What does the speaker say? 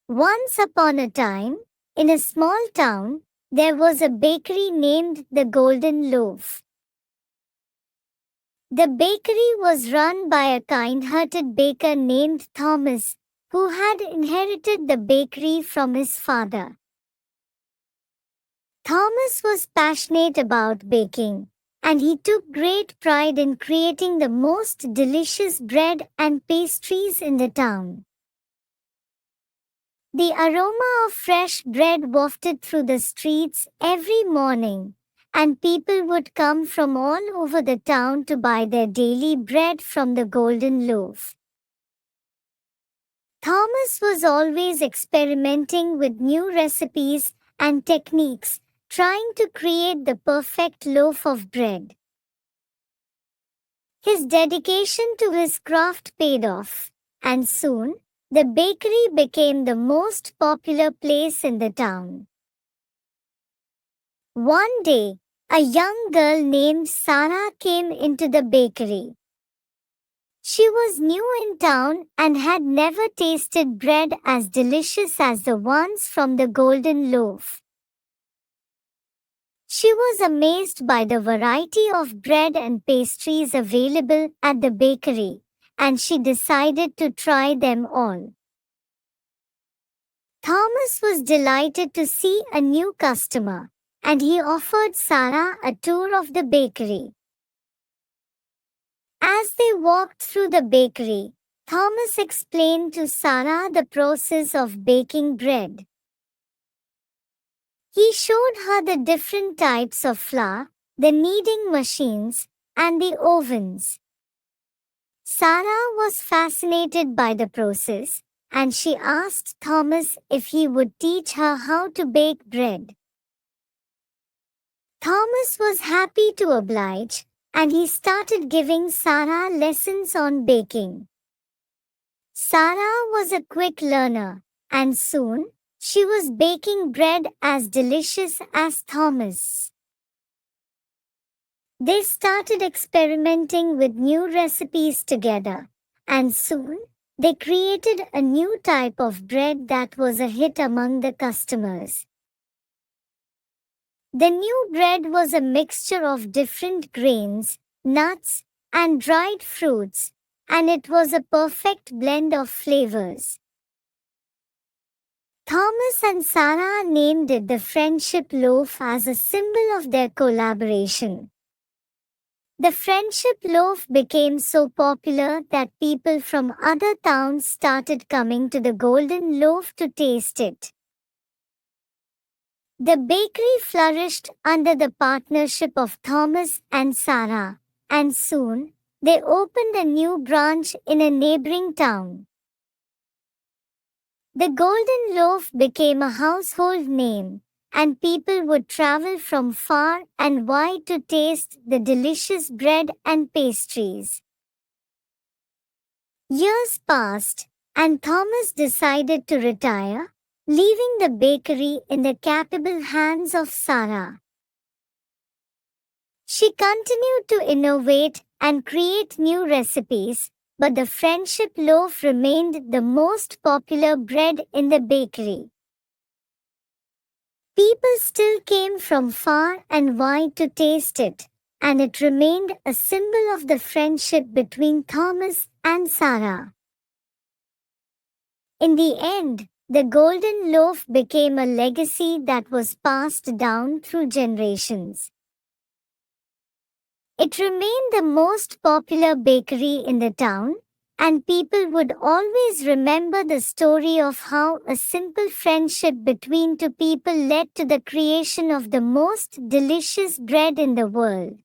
Once upon a time, in a small town, there was a bakery named the Golden Loaf. The bakery was run by a kind-hearted baker named Thomas, who had inherited the bakery from his father. Thomas was passionate about baking, and he took great pride in creating the most delicious bread and pastries in the town. The aroma of fresh bread wafted through the streets every morning, and people would come from all over the town to buy their daily bread from the Golden Loaf. Thomas was always experimenting with new recipes and techniques, trying to create the perfect loaf of bread. His dedication to his craft paid off, and soon, the bakery became the most popular place in the town. One day, a young girl named Sarah came into the bakery. She was new in town and had never tasted bread as delicious as the ones from the Golden Loaf. She was amazed by the variety of bread and pastries available at the bakery, and she decided to try them all. Thomas was delighted to see a new customer, and he offered Sarah a tour of the bakery. As they walked through the bakery, Thomas explained to Sarah the process of baking bread. He showed her the different types of flour, the kneading machines, and the ovens. Sarah was fascinated by the process, and she asked Thomas if he would teach her how to bake bread. Thomas was happy to oblige, and he started giving Sarah lessons on baking. Sarah was a quick learner, and soon, she was baking bread as delicious as Thomas. They started experimenting with new recipes together, and soon, they created a new type of bread that was a hit among the customers. The new bread was a mixture of different grains, nuts, and dried fruits, and it was a perfect blend of flavors. Thomas and Sarah named it the Friendship Loaf as a symbol of their collaboration. The Friendship Loaf became so popular that people from other towns started coming to the Golden Loaf to taste it. The bakery flourished under the partnership of Thomas and Sarah, and soon, they opened a new branch in a neighboring town. The Golden Loaf became a household name, and people would travel from far and wide to taste the delicious bread and pastries. Years passed, and Thomas decided to retire, leaving the bakery in the capable hands of Sarah. She continued to innovate and create new recipes, but the Friendship Loaf remained the most popular bread in the bakery. People still came from far and wide to taste it, and it remained a symbol of the friendship between Thomas and Sarah. In the end, the Golden Loaf became a legacy that was passed down through generations. It remained the most popular bakery in the town, and people would always remember the story of how a simple friendship between two people led to the creation of the most delicious bread in the world.